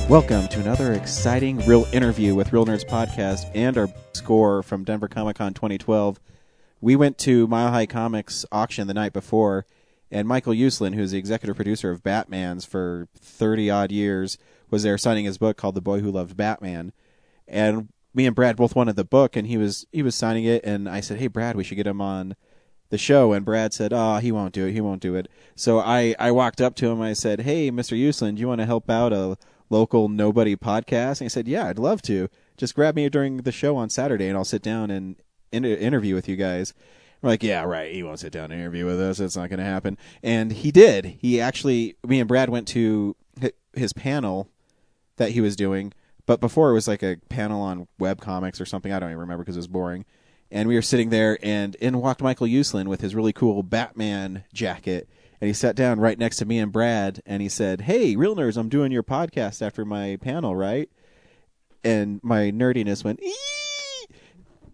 Welcome to another exciting Real Interview with Real Nerds Podcast and our score from Denver Comic Con 2012. We went to Mile High Comics auction the night before, and Michael Uslan, who's the executive producer of Batman's for 30-odd years, was there signing his book called The Boy Who Loved Batman. And me and Brad both wanted the book, and he was signing it, and I said, hey, Brad, we should get him on the show. And Brad said, he won't do it. So I walked up to him, and I said, hey, Mr. Uslan, do you want to help out a local nobody podcast? And he said, yeah, I'd love to. Just grab me during the show on Saturday, and I'll sit down and interview with you guys. We're like, yeah, right, he won't sit down and interview with us. It's not going to happen. And he did. He actually, me and Brad went to his panel that he was doing, but before it was like a panel on webcomics or something. I don't even remember because it was boring. And we were sitting there, and in walked Michael Uslan with his really cool Batman jacket. And he sat down right next to me and Brad, and he said, hey, Real Nerds, I'm doing your podcast after my panel, right? And my nerdiness went, ee!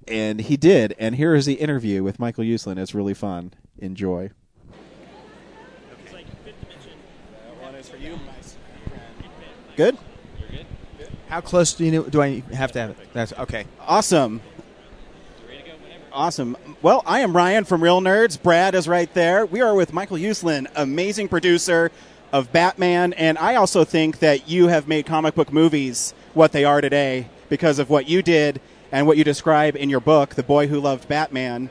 And he did. And here is the interview with Michael Uslan. It's really fun. Enjoy. Okay. That one is for you. Good? You're good? How close do I have to have it? That's okay. Awesome. Awesome. Well, I am Ryan from Real Nerds. Brad is right there. We are with Michael Uslan, amazing producer of Batman, and I also think that you have made comic book movies what they are today because of what you did and what you describe in your book, The Boy Who Loved Batman.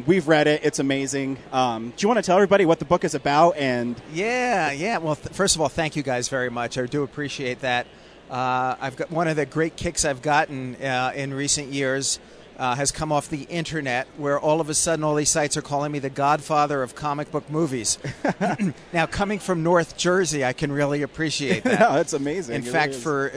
We've read it. It's amazing. Do you want to tell everybody what the book is about? And Yeah. Well, first of all, thank you guys very much. I do appreciate that. I've got one of the great kicks I've gotten in recent years has come off the internet, where all of a sudden all these sites are calling me the godfather of comic book movies. Now, coming from North Jersey, I can really appreciate that. no, it's amazing. In fact, for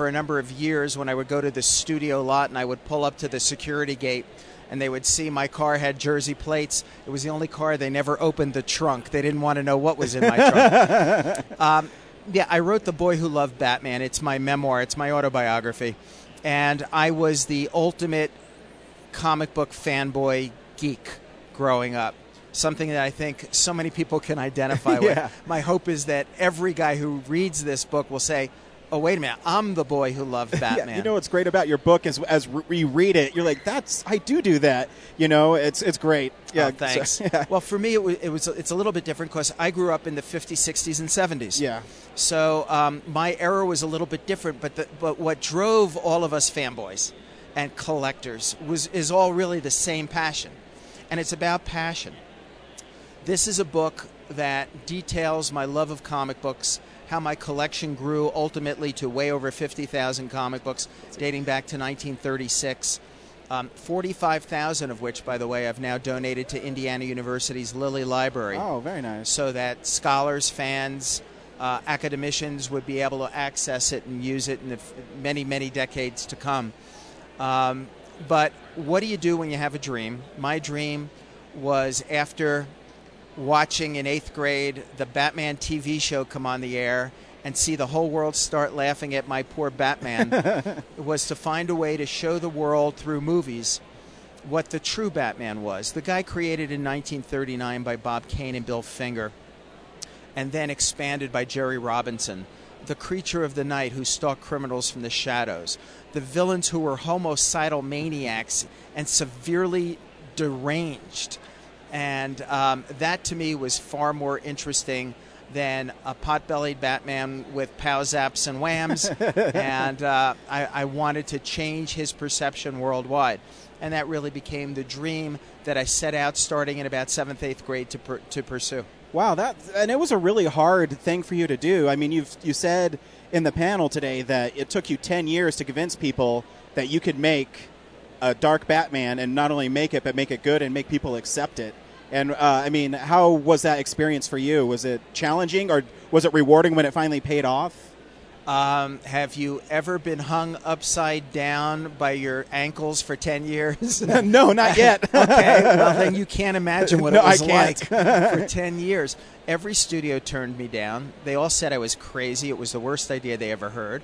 a number of years, when I would go to the studio lot and I would pull up to the security gate, and they would see my car had Jersey plates, it was the only car they never opened the trunk. They didn't want to know what was in my trunk. Yeah, I wrote The Boy Who Loved Batman. It's my memoir. It's my autobiography. And I was the ultimate comic book fanboy geek growing up, something that I think so many people can identify with. My hope is that every guy who reads this book will say, oh, wait a minute, I'm the boy who loved Batman. Yeah, you know what's great about your book is as you read it, you're like, I do that. You know, it's great. Yeah, thanks. So, yeah. Well, for me, it's a little bit different because I grew up in the 50s, 60s, and 70s. Yeah. So my era was a little bit different, but what drove all of us fanboys and collectors is all really the same passion, and it's about passion. This is a book that details my love of comic books, how my collection grew ultimately to way over 50,000 comic books dating back to 1936, 45,000 of which, by the way, I've now donated to Indiana University's Lilly Library. Oh, very nice. So that scholars, fans, academicians would be able to access it and use it in the many, many decades to come. But what do you do when you have a dream? My dream was, after watching in 8th grade the Batman TV show come on the air and see the whole world start laughing at my poor Batman, was to find a way to show the world through movies what the true Batman was. The guy created in 1939 by Bob Kane and Bill Finger, and then expanded by Jerry Robinson. The creature of the night who stalked criminals from the shadows. The villains who were homicidal maniacs and severely deranged. And that, to me, was far more interesting than a pot-bellied Batman with pow zaps and whams. And I wanted to change his perception worldwide. And that really became the dream that I set out starting in about 7th, 8th grade to pursue. Wow, and it was a really hard thing for you to do. I mean, you said in the panel today that it took you 10 years to convince people that you could make a dark Batman, and not only make it, but make it good and make people accept it. And, I mean, how was that experience for you? Was it challenging, or was it rewarding when it finally paid off? Have you ever been hung upside down by your ankles for 10 years? No, not yet. Okay, well, then you can't imagine what it was like can't. for 10 years. Every studio turned me down. They all said I was crazy. It was the worst idea they ever heard.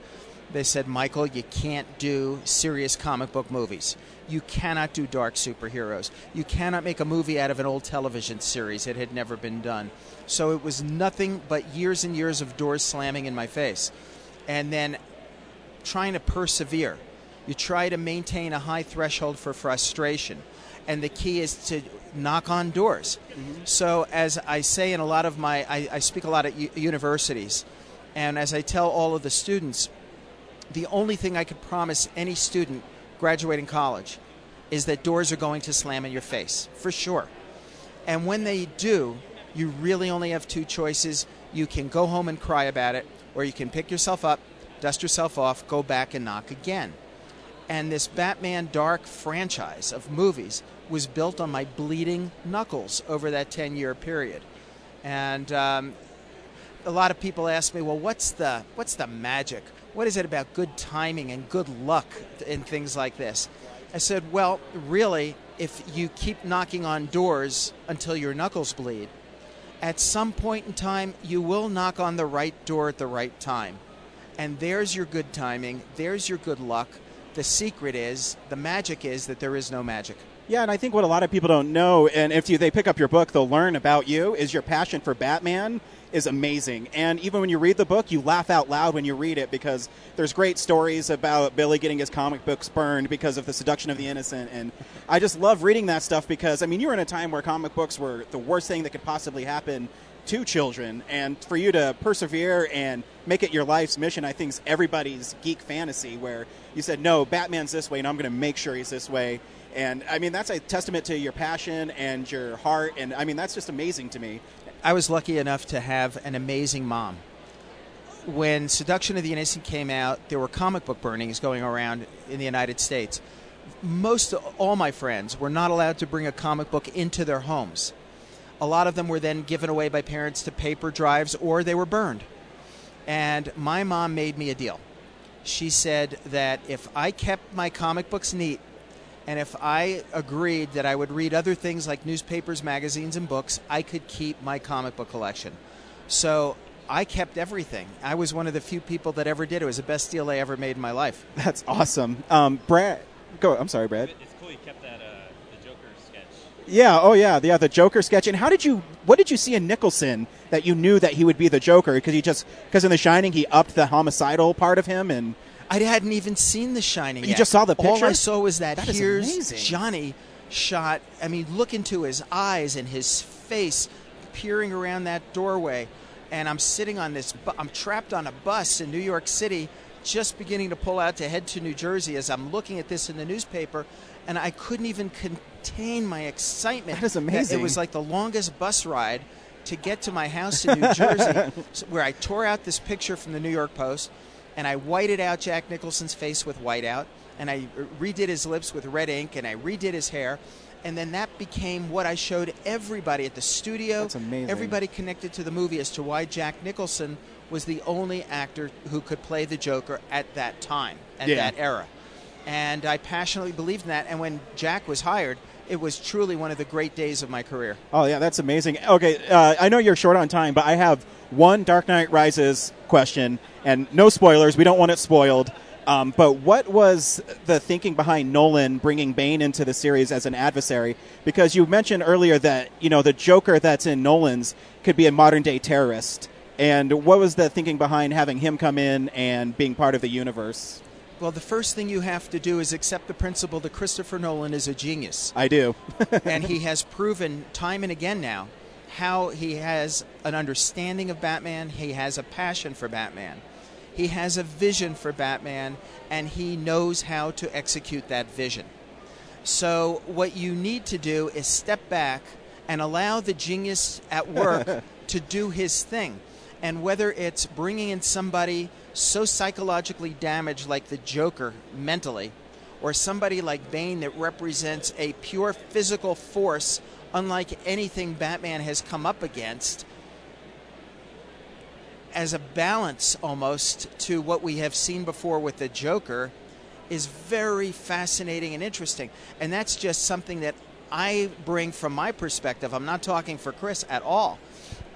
They said, Michael, you can't do serious comic book movies. You cannot do dark superheroes. You cannot make a movie out of an old television series. It had never been done. So it was nothing but years and years of doors slamming in my face. And then trying to persevere. You try to maintain a high threshold for frustration. And the key is to knock on doors. Mm-hmm. So as I say in a lot of I speak a lot at universities, and as I tell all of the students, the only thing I could promise any student graduating college is that doors are going to slam in your face, for sure. And when they do, you really only have two choices. You can go home and cry about it, or you can pick yourself up, dust yourself off, go back and knock again. And this Batman Dark franchise of movies was built on my bleeding knuckles over that 10-year period. And a lot of people ask me, well, what's the magic? What is it about good timing and good luck and things like this? I said, well, really, if you keep knocking on doors until your knuckles bleed, at some point in time, you will knock on the right door at the right time. And there's your good timing. There's your good luck. The secret is, the magic is that there is no magic. Yeah, and I think what a lot of people don't know, and if they pick up your book, they'll learn about you, is your passion for Batman is amazing. And even when you read the book, you laugh out loud when you read it, because there's great stories about Billy getting his comic books burned because of the seduction of the innocent. And I just love reading that stuff because, I mean, you were in a time where comic books were the worst thing that could possibly happen to children. And for you to persevere and make it your life's mission, I think is everybody's geek fantasy, where you said, no, Batman's this way, and I'm going to make sure he's this way. And, I mean, that's a testament to your passion and your heart. And, I mean, that's just amazing to me. I was lucky enough to have an amazing mom. When Seduction of the Innocent came out, there were comic book burnings going around in the United States. All my friends were not allowed to bring a comic book into their homes. A lot of them were then given away by parents to paper drives, or they were burned. And my mom made me a deal. She said that if I kept my comic books neat, and if I agreed that I would read other things like newspapers, magazines, and books, I could keep my comic book collection. So I kept everything. I was one of the few people that ever did. It was the best deal I ever made in my life. That's awesome. Brad, go. I'm sorry, Brad. It's cool you kept that the Joker sketch. Yeah. Oh, yeah. The Joker sketch. And what did you see in Nicholson that you knew that he would be the Joker? Because in The Shining, he upped the homicidal part of him, and I hadn't even seen The Shining yet. You just saw the picture? All I saw was that here's amazing. Johnny shot. I mean, look into his eyes and his face peering around that doorway. And I'm sitting on I'm trapped on a bus in New York City, just beginning to pull out to head to New Jersey as I'm looking at this in the newspaper. And I couldn't even contain my excitement. That is amazing. It was like the longest bus ride to get to my house in New Jersey, where I tore out this picture from the New York Post, and I whited out Jack Nicholson's face with whiteout, and I redid his lips with red ink, and I redid his hair, and then that became what I showed everybody at the studio. That's amazing. Everybody connected to the movie as to why Jack Nicholson was the only actor who could play the Joker at that time, at that era. And I passionately believed in that, and when Jack was hired, it was truly one of the great days of my career. Oh, yeah, that's amazing. Okay, I know you're short on time, but I have one Dark Knight Rises question, and no spoilers. We don't want it spoiled. But what was the thinking behind Nolan bringing Bane into the series as an adversary? Because you mentioned earlier that, the Joker that's in Nolan's could be a modern-day terrorist. And what was the thinking behind having him come in and being part of the universe? Well, the first thing you have to do is accept the principle that Christopher Nolan is a genius. I do. And he has proven time and again now how he has an understanding of Batman, he has a passion for Batman, he has a vision for Batman, and he knows how to execute that vision. So what you need to do is step back and allow the genius at work to do his thing. And whether it's bringing in somebody so psychologically damaged like the Joker mentally, or somebody like Bane that represents a pure physical force unlike anything Batman has come up against, as a balance almost to what we have seen before with the Joker, is very fascinating and interesting. And that's just something that I bring from my perspective. I'm not talking for Chris at all.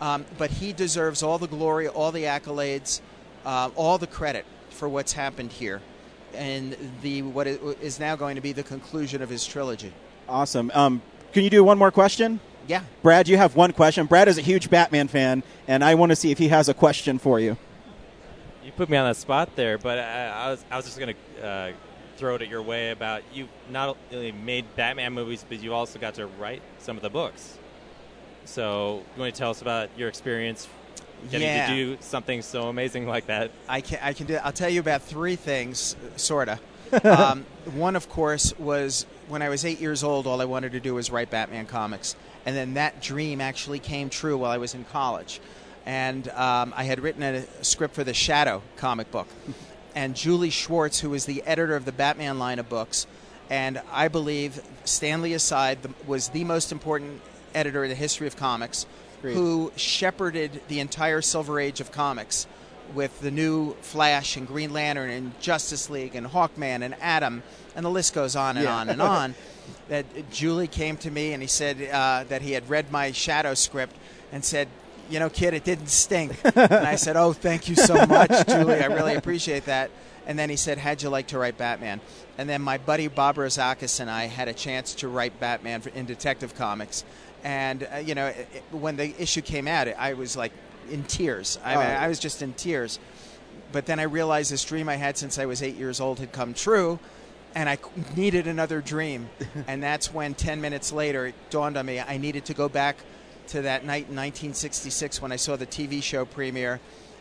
But he deserves all the glory, all the accolades, all the credit for what's happened here, and what is now going to be the conclusion of his trilogy. Awesome. Can you do one more question? Yeah. Brad, you have one question. Brad is a huge Batman fan, and I want to see if he has a question for you. You put me on the spot there, but I was just going to throw it at your way about you not only made Batman movies, but you also got to write some of the books. So you want to tell us about your experience getting to do something so amazing like that? I can do. I'll tell you about three things, sorta. One, of course, was when I was 8 years old. All I wanted to do was write Batman comics, and then that dream actually came true while I was in college. And I had written a script for the Shadow comic book, and Julie Schwartz, who was the editor of the Batman line of books, and I believe, Stanley aside, was the most important editor in the history of comics, who shepherded the entire Silver Age of comics with the new Flash and Green Lantern and Justice League and Hawkman and Atom, and the list goes on and on and on. That Julie came to me and he said that he had read my Shadow script and said, "You know, kid, it didn't stink." And I said, "Oh, thank you so much, Julie. I really appreciate that." And then he said, "How'd you like to write Batman?" And then my buddy Bob Rozakis and I had a chance to write Batman in Detective Comics. And, when the issue came out, I was like in tears. I was just in tears. But then I realized this dream I had since I was 8 years old had come true, and I needed another dream. And that's when 10 minutes later it dawned on me I needed to go back to that night in 1966 when I saw the TV show premiere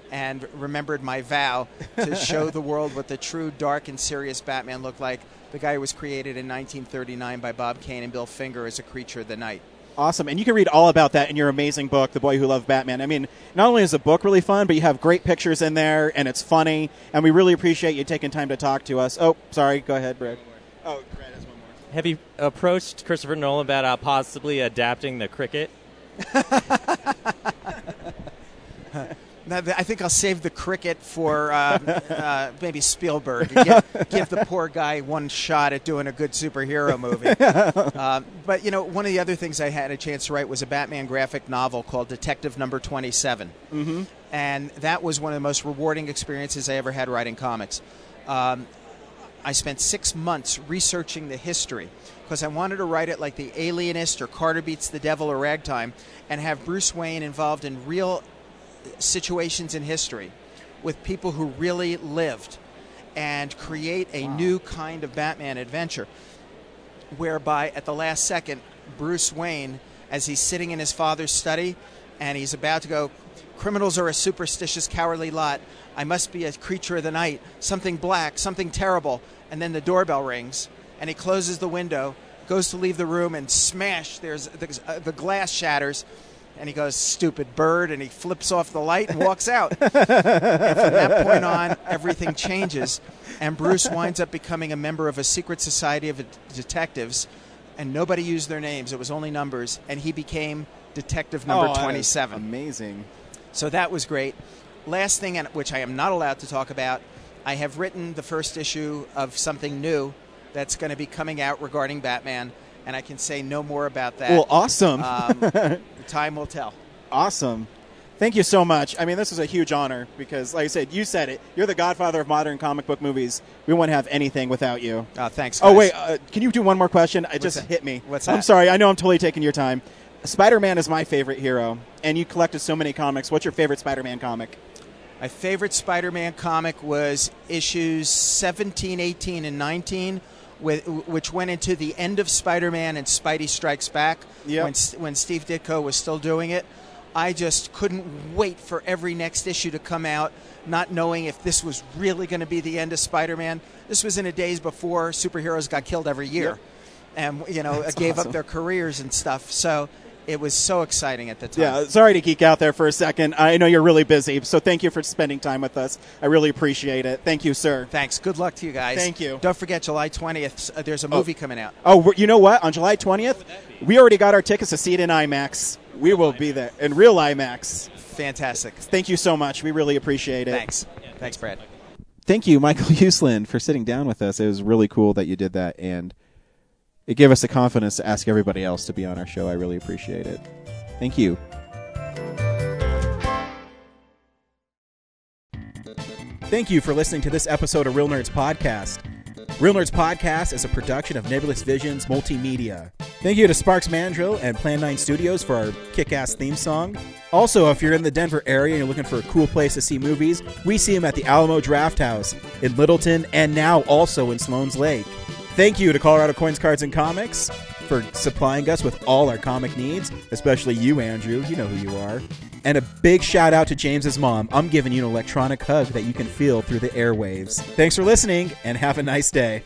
and remembered my vow to show the world what the true dark and serious Batman looked like, the guy who was created in 1939 by Bob Kane and Bill Finger as a creature of the night. Awesome. And you can read all about that in your amazing book, The Boy Who Loved Batman. I mean, not only is the book really fun, but you have great pictures in there, and it's funny, and we really appreciate you taking time to talk to us. Oh, sorry. Go ahead, Brad. Oh, Brad has one more. Have you approached Christopher Nolan about possibly adapting the cricket? I think I'll save the cricket for maybe Spielberg. Give the poor guy one shot at doing a good superhero movie. But, one of the other things I had a chance to write was a Batman graphic novel called Detective Number 27. Mm-hmm. And that was one of the most rewarding experiences I ever had writing comics. I spent 6 months researching the history because I wanted to write it like The Alienist or Carter Beats the Devil or Ragtime and have Bruce Wayne involved in real situations in history with people who really lived and create a new kind of Batman adventure whereby at the last second Bruce Wayne, as he's sitting in his father's study and he's about to go, "Criminals are a superstitious, cowardly lot. I must be a creature of the night, something black, something terrible." And then the doorbell rings and he closes the window, goes to leave the room, and smash, there's the glass shatters. And he goes, "Stupid bird," and he flips off the light and walks out. And from that point on, everything changes, and Bruce winds up becoming a member of a secret society of detectives, and nobody used their names. It was only numbers, and he became Detective Number 27. Amazing. So that was great. Last thing, which I am not allowed to talk about, I have written the first issue of something new that's going to be coming out regarding Batman, and I can say no more about that. Well, awesome. Time will tell. Awesome. Thank you so much. I mean, this is a huge honor because, like I said, you said it. You're the godfather of modern comic book movies. We wouldn't have anything without you. Thanks, guys. Oh, wait. Can you do one more question? It just hit me. What's that? I'm sorry. I know I'm totally taking your time. Spider-Man is my favorite hero, and you collected so many comics. What's your favorite Spider-Man comic? My favorite Spider-Man comic was issues 17, 18, and 19, which went into the end of Spider-Man and Spidey Strikes Back when Steve Ditko was still doing it. I just couldn't wait for every next issue to come out, not knowing if this was really going to be the end of Spider-Man. This was in the days before superheroes got killed every year and gave up their careers and stuff. So it was so exciting at the time. Yeah, sorry to geek out there for a second. I know you're really busy, so thank you for spending time with us. I really appreciate it. Thank you, sir. Thanks. Good luck to you guys. Thank you. Don't forget, July 20th, there's a movie coming out. Oh, you know what? On July 20th, we already got our tickets to see it in IMAX. We will be there in real IMAX. Fantastic. Thank you so much. We really appreciate it. Thanks. Thanks, Brad. Thank you, Michael Uslan, for sitting down with us. It was really cool that you did that, and it gave us the confidence to ask everybody else to be on our show. I really appreciate it. Thank you. Thank you for listening to this episode of Real Nerds Podcast. Real Nerds Podcast is a production of Nebulous Visions Multimedia. Thank you to Sparks Mandrill and Plan 9 Studios for our kick-ass theme song. Also, if you're in the Denver area and you're looking for a cool place to see movies, we see them at the Alamo Draft House in Littleton and now also in Sloan's Lake. Thank you to Colorado Coins, Cards, and Comics for supplying us with all our comic needs, especially you, Andrew. You know who you are. And a big shout out to James's mom. I'm giving you an electronic hug that you can feel through the airwaves. Thanks for listening, and have a nice day.